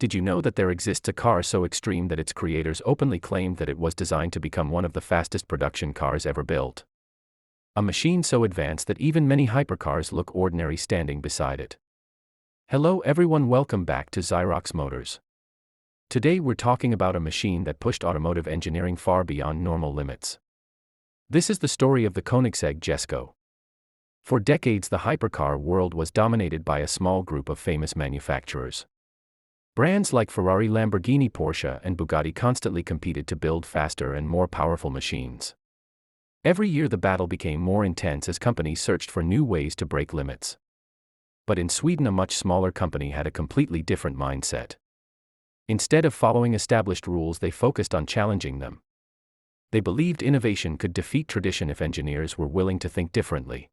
Did you know that there exists a car so extreme that its creators openly claimed that it was designed to become one of the fastest production cars ever built? A machine so advanced that even many hypercars look ordinary standing beside it. Hello everyone, welcome back to Xerox Motors. Today we're talking about a machine that pushed automotive engineering far beyond normal limits. This is the story of the Koenigsegg Jesko. For decades the hypercar world was dominated by a small group of famous manufacturers. Brands like Ferrari, Lamborghini, Porsche, and Bugatti constantly competed to build faster and more powerful machines. Every year the battle became more intense as companies searched for new ways to break limits. But in Sweden a much smaller company had a completely different mindset. Instead of following established rules, they focused on challenging them. They believed innovation could defeat tradition if engineers were willing to think differently.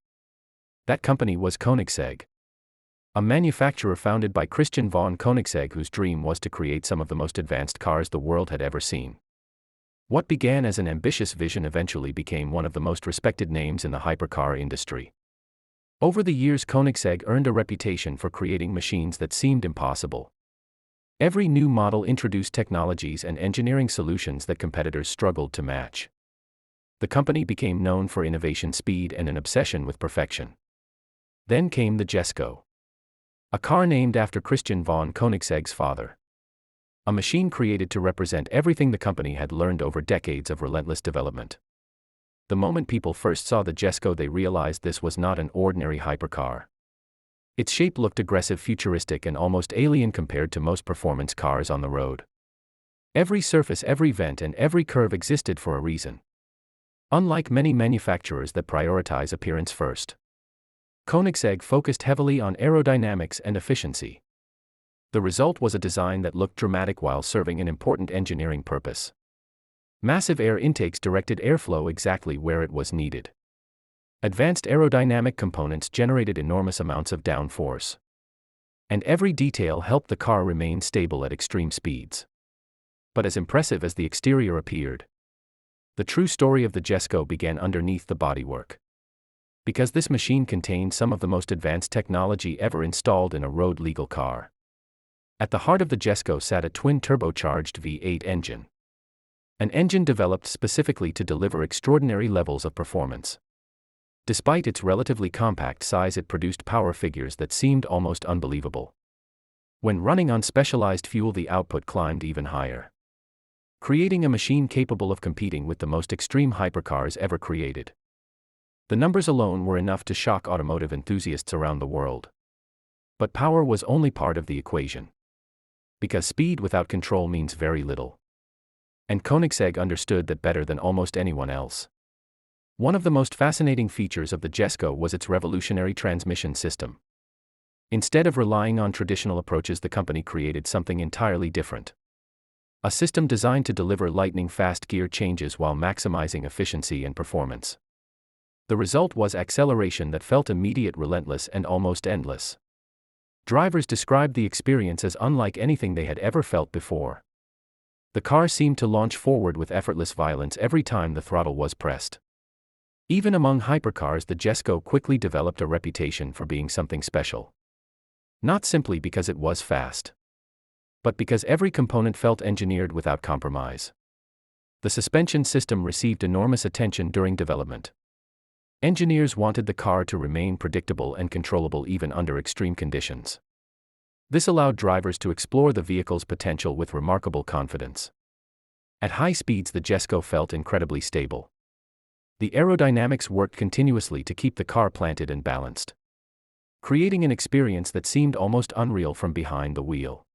That company was Koenigsegg, a manufacturer founded by Christian von Koenigsegg, whose dream was to create some of the most advanced cars the world had ever seen. What began as an ambitious vision eventually became one of the most respected names in the hypercar industry. Over the years, Koenigsegg earned a reputation for creating machines that seemed impossible. Every new model introduced technologies and engineering solutions that competitors struggled to match. The company became known for innovation, speed, and an obsession with perfection. Then came the Jesko, a car named after Christian von Koenigsegg's father. A machine created to represent everything the company had learned over decades of relentless development. The moment people first saw the Jesko, they realized this was not an ordinary hypercar. Its shape looked aggressive, futuristic, and almost alien compared to most performance cars on the road. Every surface, every vent, and every curve existed for a reason. Unlike many manufacturers that prioritize appearance first, Koenigsegg focused heavily on aerodynamics and efficiency. The result was a design that looked dramatic while serving an important engineering purpose. Massive air intakes directed airflow exactly where it was needed. Advanced aerodynamic components generated enormous amounts of downforce. And every detail helped the car remain stable at extreme speeds. But as impressive as the exterior appeared, the true story of the Jesko began underneath the bodywork. Because this machine contained some of the most advanced technology ever installed in a road-legal car. At the heart of the Jesko sat a twin-turbocharged V8 engine. An engine developed specifically to deliver extraordinary levels of performance. Despite its relatively compact size, it produced power figures that seemed almost unbelievable. When running on specialized fuel, the output climbed even higher, creating a machine capable of competing with the most extreme hypercars ever created. The numbers alone were enough to shock automotive enthusiasts around the world. But power was only part of the equation. Because speed without control means very little. And Koenigsegg understood that better than almost anyone else. One of the most fascinating features of the Jesko was its revolutionary transmission system. Instead of relying on traditional approaches, the company created something entirely different. A system designed to deliver lightning-fast gear changes while maximizing efficiency and performance. The result was acceleration that felt immediate, relentless, and almost endless. Drivers described the experience as unlike anything they had ever felt before. The car seemed to launch forward with effortless violence every time the throttle was pressed. Even among hypercars, the Jesko quickly developed a reputation for being something special. Not simply because it was fast, but because every component felt engineered without compromise. The suspension system received enormous attention during development. Engineers wanted the car to remain predictable and controllable even under extreme conditions. This allowed drivers to explore the vehicle's potential with remarkable confidence. At high speeds, the Jesko felt incredibly stable. The aerodynamics worked continuously to keep the car planted and balanced, creating an experience that seemed almost unreal from behind the wheel.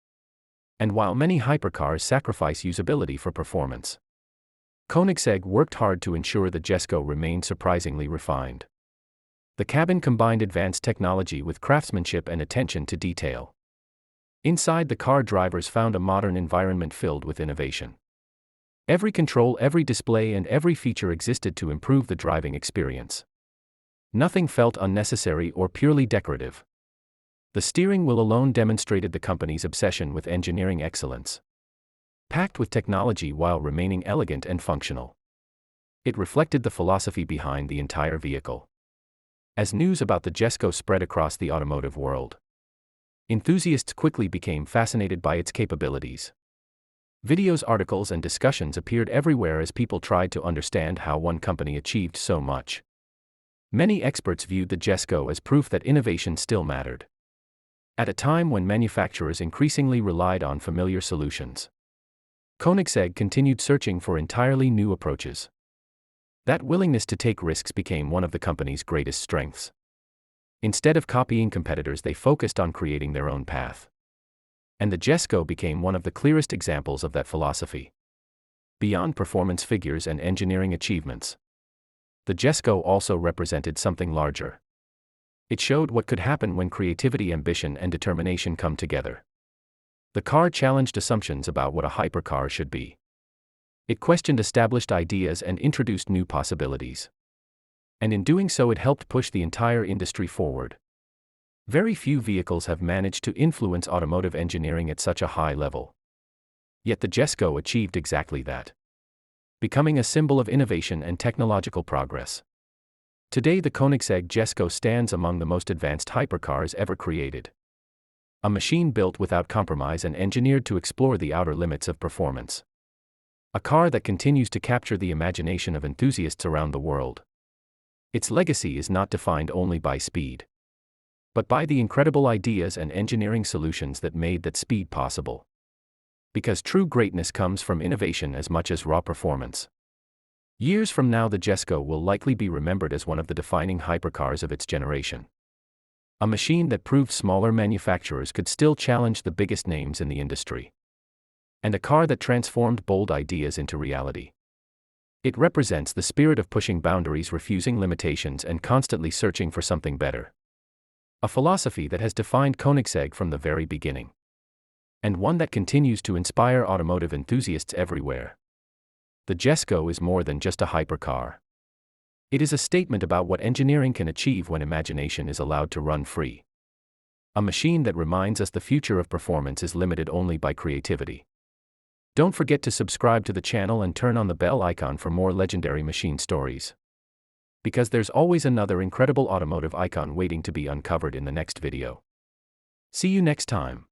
And while many hypercars sacrifice usability for performance, Koenigsegg worked hard to ensure the Jesko remained surprisingly refined. The cabin combined advanced technology with craftsmanship and attention to detail. Inside the car, drivers found a modern environment filled with innovation. Every control, every display, and every feature existed to improve the driving experience. Nothing felt unnecessary or purely decorative. The steering wheel alone demonstrated the company's obsession with engineering excellence. Packed with technology while remaining elegant and functional. It reflected the philosophy behind the entire vehicle. As news about the Jesko spread across the automotive world, Enthusiasts quickly became fascinated by its capabilities. Videos, articles, and discussions appeared everywhere as people tried to understand how one company achieved so much. Many experts viewed the Jesko as proof that innovation still mattered. At a time when manufacturers increasingly relied on familiar solutions, Koenigsegg continued searching for entirely new approaches. That willingness to take risks became one of the company's greatest strengths. Instead of copying competitors, they focused on creating their own path. And the Jesko became one of the clearest examples of that philosophy. Beyond performance figures and engineering achievements, the Jesko also represented something larger. It showed what could happen when creativity, ambition, and determination come together. The car challenged assumptions about what a hypercar should be. It questioned established ideas and introduced new possibilities. And in doing so, it helped push the entire industry forward. Very few vehicles have managed to influence automotive engineering at such a high level. Yet the Jesko achieved exactly that, becoming a symbol of innovation and technological progress. Today, the Koenigsegg Jesko stands among the most advanced hypercars ever created. A machine built without compromise and engineered to explore the outer limits of performance. A car that continues to capture the imagination of enthusiasts around the world. Its legacy is not defined only by speed, but by the incredible ideas and engineering solutions that made that speed possible. Because true greatness comes from innovation as much as raw performance. Years from now, the Jesko will likely be remembered as one of the defining hypercars of its generation. A machine that proved smaller manufacturers could still challenge the biggest names in the industry. And a car that transformed bold ideas into reality. It represents the spirit of pushing boundaries, refusing limitations, and constantly searching for something better. A philosophy that has defined Koenigsegg from the very beginning. And one that continues to inspire automotive enthusiasts everywhere. The Jesko is more than just a hypercar. It is a statement about what engineering can achieve when imagination is allowed to run free. A machine that reminds us the future of performance is limited only by creativity. Don't forget to subscribe to the channel and turn on the bell icon for more legendary machine stories. Because there's always another incredible automotive icon waiting to be uncovered in the next video. See you next time.